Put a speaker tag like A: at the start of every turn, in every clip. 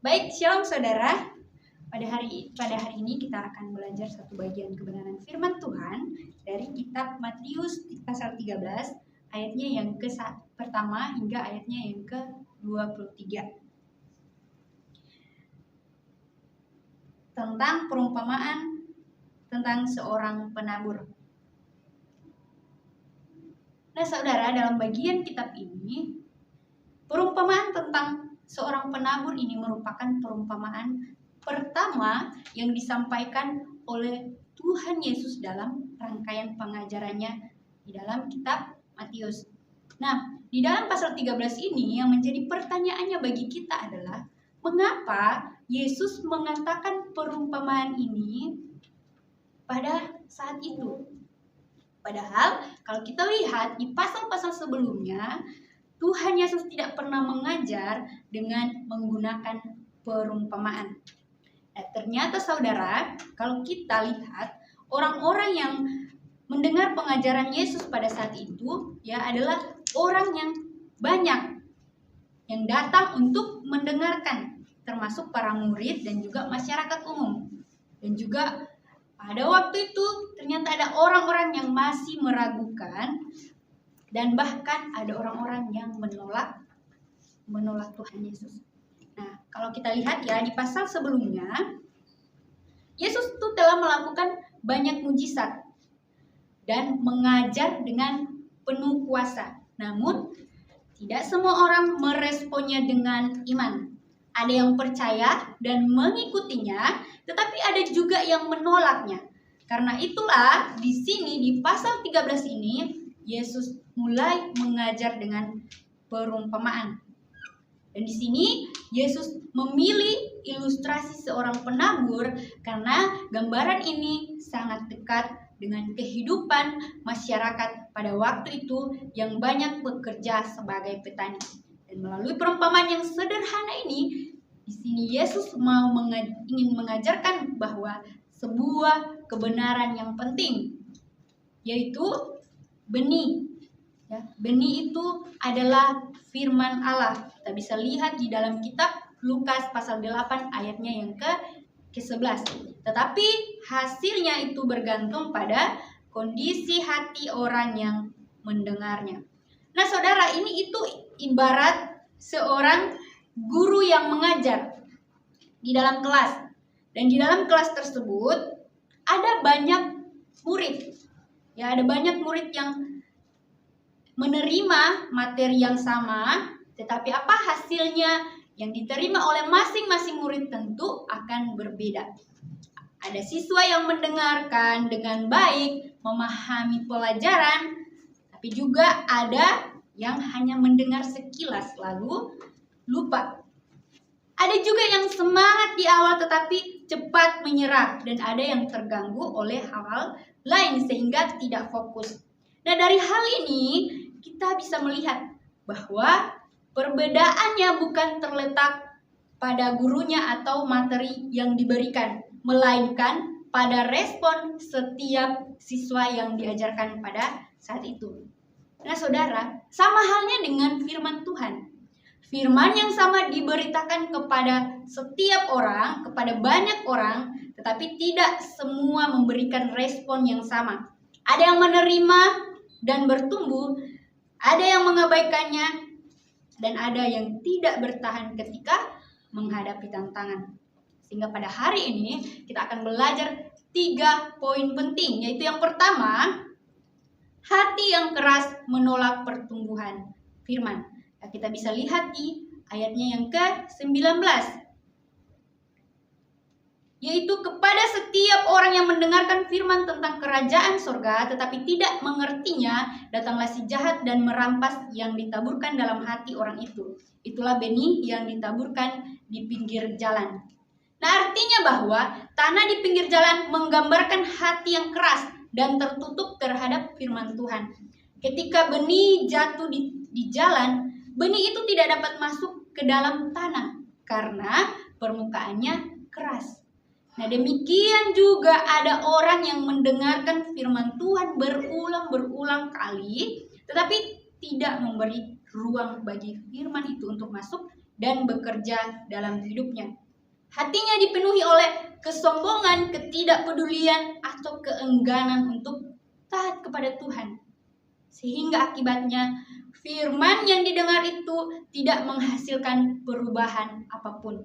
A: Baik, shalom saudara. Pada hari ini kita akan belajar satu bagian kebenaran firman Tuhan dari kitab Matius pasal 13 ayatnya yang pertama hingga ayatnya yang ke-23. Tentang perumpamaan tentang seorang penabur. Nah, saudara, dalam bagian kitab ini perumpamaan tentang seorang penabur ini merupakan perumpamaan pertama yang disampaikan oleh Tuhan Yesus dalam rangkaian pengajarannya di dalam kitab Matius. Nah, di dalam pasal 13 ini yang menjadi pertanyaannya bagi kita adalah mengapa Yesus mengatakan perumpamaan ini pada saat itu? Padahal kalau kita lihat di pasal-pasal sebelumnya, Tuhan Yesus tidak pernah mengajar dengan menggunakan perumpamaan. Nah, ternyata saudara, kalau kita lihat orang-orang yang mendengar pengajaran Yesus pada saat itu adalah orang yang banyak yang datang untuk mendengarkan, termasuk para murid dan juga masyarakat umum. Dan juga pada waktu itu ternyata ada orang-orang yang masih meragukan. Dan bahkan ada orang-orang yang menolak Tuhan Yesus. Nah, kalau kita lihat di pasal sebelumnya, Yesus itu telah melakukan banyak mujizat dan mengajar dengan penuh kuasa. Namun, tidak semua orang meresponnya dengan iman. Ada yang percaya dan mengikutinya, tetapi ada juga yang menolaknya. Karena itulah di sini di pasal 13 ini Yesus mulai mengajar dengan perumpamaan. Dan di sini Yesus memilih ilustrasi seorang penabur karena gambaran ini sangat dekat dengan kehidupan masyarakat pada waktu itu yang banyak bekerja sebagai petani. Dan melalui perumpamaan yang sederhana ini, di sini Yesus ingin mengajarkan bahwa sebuah kebenaran yang penting, yaitu benih. Benih itu adalah firman Allah. Kita bisa lihat di dalam kitab Lukas pasal 8 ayatnya yang ke-11. Tetapi hasilnya itu bergantung pada kondisi hati orang yang mendengarnya. Nah, saudara, ini itu ibarat seorang guru yang mengajar di dalam kelas. Dan di dalam kelas tersebut ada banyak murid. Ada banyak murid yang menerima materi yang sama, tetapi apa hasilnya yang diterima oleh masing-masing murid tentu akan berbeda. Ada siswa yang mendengarkan dengan baik, memahami pelajaran, tapi juga ada yang hanya mendengar sekilas lalu lupa. Ada juga yang semangat di awal tetapi cepat menyerah, dan ada yang terganggu oleh hal-hal lain sehingga tidak fokus. Nah, dari hal ini kita bisa melihat bahwa perbedaannya bukan terletak pada gurunya atau materi yang diberikan, melainkan pada respon setiap siswa yang diajarkan pada saat itu. Nah, saudara, sama halnya dengan firman Tuhan. Firman yang sama diberitakan kepada setiap orang, kepada banyak orang, tetapi tidak semua memberikan respon yang sama. Ada yang menerima dan bertumbuh, ada yang mengabaikannya, dan ada yang tidak bertahan ketika menghadapi tantangan. Sehingga pada hari ini kita akan belajar 3 poin penting, yaitu yang pertama, hati yang keras menolak pertumbuhan firman. Kita bisa lihat di ayatnya yang ke-19. Yaitu kepada setiap orang yang mendengarkan firman tentang kerajaan surga tetapi tidak mengertinya, datanglah si jahat dan merampas yang ditaburkan dalam hati orang itu. Itulah benih yang ditaburkan di pinggir jalan. Nah, artinya bahwa tanah di pinggir jalan menggambarkan hati yang keras dan tertutup terhadap firman Tuhan. Ketika benih jatuh di jalan, benih itu tidak dapat masuk ke dalam tanah karena permukaannya keras. Nah, demikian juga ada orang yang mendengarkan firman Tuhan berulang-berulang kali, tetapi tidak memberi ruang bagi firman itu untuk masuk dan bekerja dalam hidupnya. Hatinya dipenuhi oleh kesombongan, ketidakpedulian, atau keengganan untuk taat kepada Tuhan. Sehingga akibatnya firman yang didengar itu tidak menghasilkan perubahan apapun.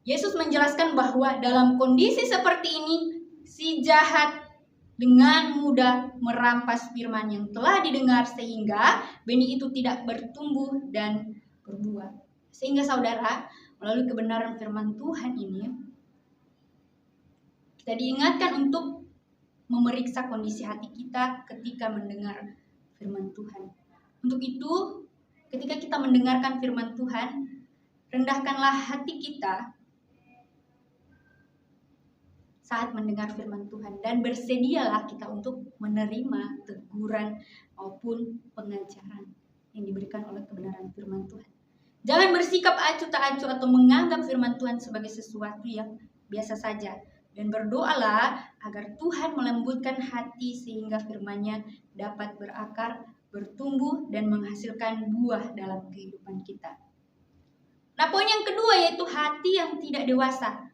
A: Yesus menjelaskan bahwa dalam kondisi seperti ini, si jahat dengan mudah merampas firman yang telah didengar sehingga benih itu tidak bertumbuh dan berbuah. Sehingga saudara, melalui kebenaran firman Tuhan ini, kita diingatkan untuk memeriksa kondisi hati kita ketika mendengar firman Tuhan. Untuk itu, ketika kita mendengarkan firman Tuhan, rendahkanlah hati kita saat mendengar firman Tuhan dan bersedialah kita untuk menerima teguran maupun pengajaran yang diberikan oleh kebenaran firman Tuhan. Jangan bersikap acuh tak acuh atau menganggap firman Tuhan sebagai sesuatu yang biasa saja. Dan berdoalah agar Tuhan melembutkan hati sehingga firman-Nya dapat berakar, bertumbuh, dan menghasilkan buah dalam kehidupan kita. Nah, poin yang kedua yaitu hati yang tidak dewasa,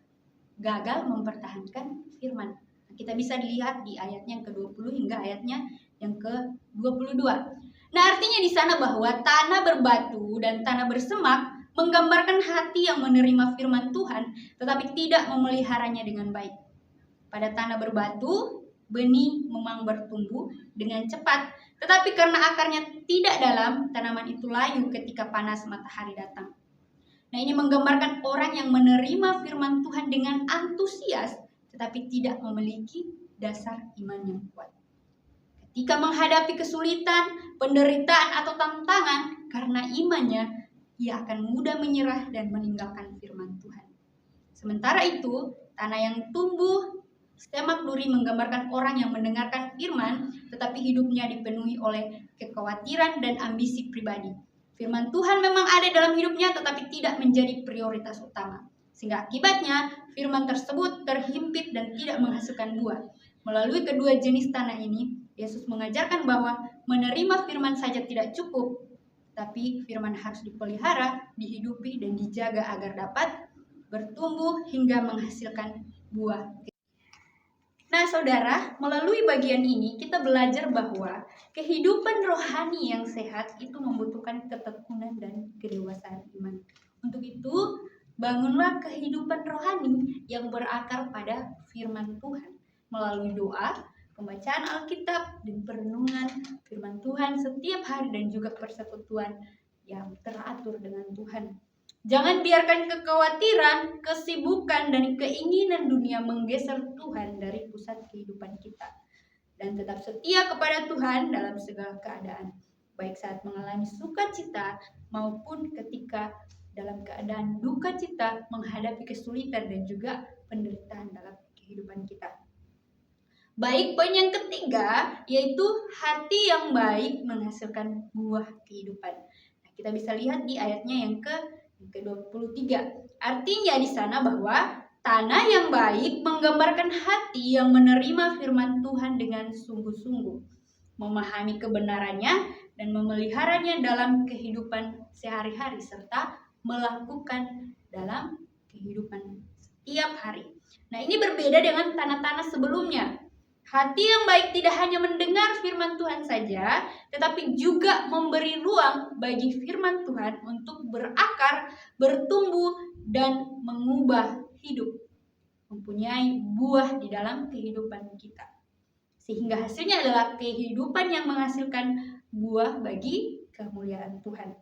A: gagal mempertahankan firman. Nah, kita bisa dilihat di ayatnya yang ke-20 hingga ayatnya yang ke-22. Nah, artinya di sana bahwa tanah berbatu dan tanah bersemak menggambarkan hati yang menerima firman Tuhan tetapi tidak memeliharanya dengan baik. Pada tanah berbatu, benih memang bertumbuh dengan cepat, tetapi karena akarnya tidak dalam, tanaman itu layu ketika panas matahari datang. Nah, ini menggambarkan orang yang menerima firman Tuhan dengan antusias tetapi tidak memiliki dasar iman yang kuat. Ketika menghadapi kesulitan, penderitaan atau tantangan karena imannya, ia akan mudah menyerah dan meninggalkan firman Tuhan. Sementara itu, tanah yang tumbuh semak duri menggambarkan orang yang mendengarkan firman, tetapi hidupnya dipenuhi oleh kekhawatiran dan ambisi pribadi. Firman Tuhan memang ada dalam hidupnya, tetapi tidak menjadi prioritas utama. Sehingga akibatnya, firman tersebut terhimpit dan tidak menghasilkan buah. Melalui kedua jenis tanah ini, Yesus mengajarkan bahwa menerima firman saja tidak cukup, tapi firman harus dipelihara, dihidupi, dan dijaga agar dapat bertumbuh hingga menghasilkan buah. Nah, saudara, melalui bagian ini kita belajar bahwa kehidupan rohani yang sehat itu membutuhkan ketekunan dan kedewasaan iman. Untuk itu, bangunlah kehidupan rohani yang berakar pada firman Tuhan melalui doa, pembacaan Alkitab, dan perenungan firman Tuhan setiap hari dan juga persekutuan yang teratur dengan Tuhan. Jangan biarkan kekhawatiran, kesibukan, dan keinginan dunia menggeser Tuhan dari pusat kehidupan kita. Dan tetap setia kepada Tuhan dalam segala keadaan, baik saat mengalami sukacita maupun ketika dalam keadaan duka cita menghadapi kesulitan dan juga penderitaan dalam kehidupan kita. Baik, poin yang ketiga yaitu hati yang baik menghasilkan buah kehidupan. Nah, kita bisa lihat di ayatnya yang ke-23. Artinya di sana bahwa tanah yang baik menggambarkan hati yang menerima firman Tuhan dengan sungguh-sungguh, memahami kebenarannya dan memeliharanya dalam kehidupan sehari-hari serta melakukan dalam kehidupan setiap hari. Nah, ini berbeda dengan tanah-tanah sebelumnya. Hati yang baik tidak hanya mendengar firman Tuhan saja, tetapi juga memberi ruang bagi firman Tuhan untuk berakar, bertumbuh, dan mengubah hidup, mempunyai buah di dalam kehidupan kita. Sehingga hasilnya adalah kehidupan yang menghasilkan buah bagi kemuliaan Tuhan.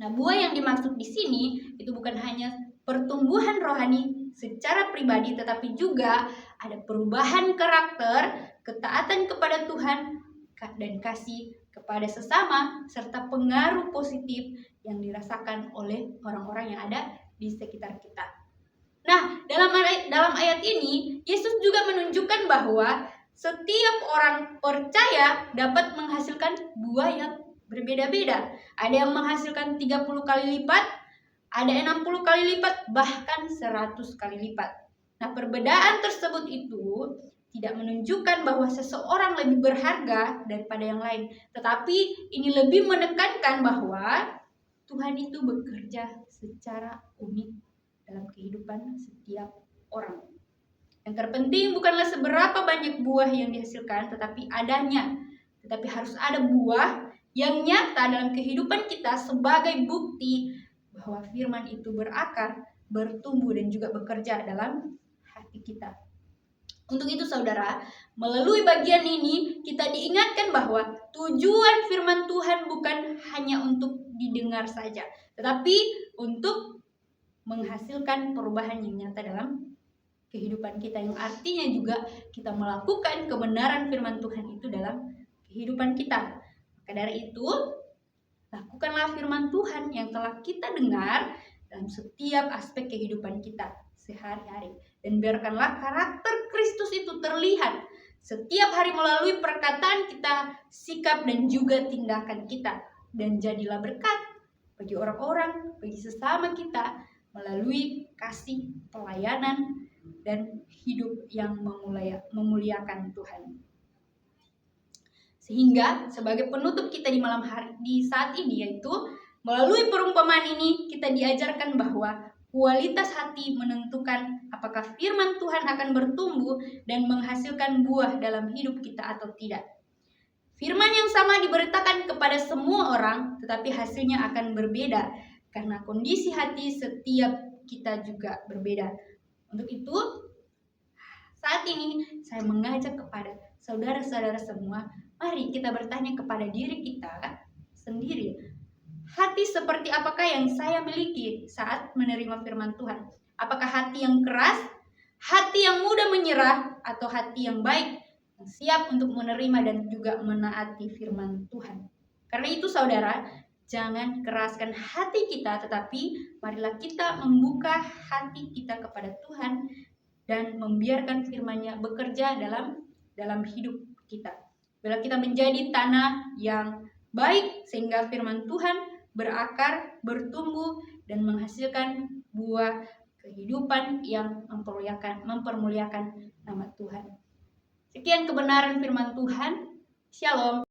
A: Nah, buah yang dimaksud di sini itu bukan hanya pertumbuhan rohani secara pribadi, tetapi juga ada perubahan karakter, ketaatan kepada Tuhan, dan kasih kepada sesama, serta pengaruh positif yang dirasakan oleh orang-orang yang ada di sekitar kita. Nah, dalam ayat ini, Yesus juga menunjukkan bahwa setiap orang percaya dapat menghasilkan buah yang berbeda-beda. Ada yang menghasilkan 30 kali lipat, ada 60 kali lipat, bahkan 100 kali lipat. Nah, perbedaan tersebut itu tidak menunjukkan bahwa seseorang lebih berharga daripada yang lain. Tetapi ini lebih menekankan bahwa Tuhan itu bekerja secara unik dalam kehidupan setiap orang. Yang terpenting bukanlah seberapa banyak buah yang dihasilkan, tetapi adanya. Tetapi harus ada buah yang nyata dalam kehidupan kita sebagai bukti bahwa firman itu berakar, bertumbuh, dan juga bekerja dalam hati kita. Untuk itu saudara, melalui bagian ini kita diingatkan bahwa tujuan firman Tuhan bukan hanya untuk didengar saja, tetapi untuk menghasilkan perubahan yang nyata dalam kehidupan kita, yang artinya juga kita melakukan kebenaran firman Tuhan itu dalam kehidupan kita. Maka dari itu, lakukanlah firman Tuhan yang telah kita dengar dalam setiap aspek kehidupan kita sehari-hari. Dan biarkanlah karakter Kristus itu terlihat setiap hari melalui perkataan kita, sikap, dan juga tindakan kita. Dan jadilah berkat bagi orang-orang, bagi sesama kita melalui kasih, pelayanan, dan hidup yang memuliakan Tuhan. Sehingga sebagai penutup kita di malam hari di saat ini, yaitu melalui perumpamaan ini kita diajarkan bahwa kualitas hati menentukan apakah firman Tuhan akan bertumbuh dan menghasilkan buah dalam hidup kita atau tidak. Firman yang sama diberitakan kepada semua orang, tetapi hasilnya akan berbeda karena kondisi hati setiap kita juga berbeda. Untuk itu, saat ini saya mengajak kepada saudara-saudara semua, mari kita bertanya kepada diri kita sendiri. Hati seperti apakah yang saya miliki saat menerima firman Tuhan? Apakah hati yang keras, hati yang mudah menyerah, atau hati yang baik, yang siap untuk menerima dan juga menaati firman Tuhan? Karena itu saudara, jangan keraskan hati kita, tetapi marilah kita membuka hati kita kepada Tuhan dan membiarkan firman-Nya bekerja dalam hidup kita. Bila kita menjadi tanah yang baik sehingga firman Tuhan berakar, bertumbuh, dan menghasilkan buah kehidupan yang mempermuliakan nama Tuhan. Sekian kebenaran firman Tuhan. Shalom.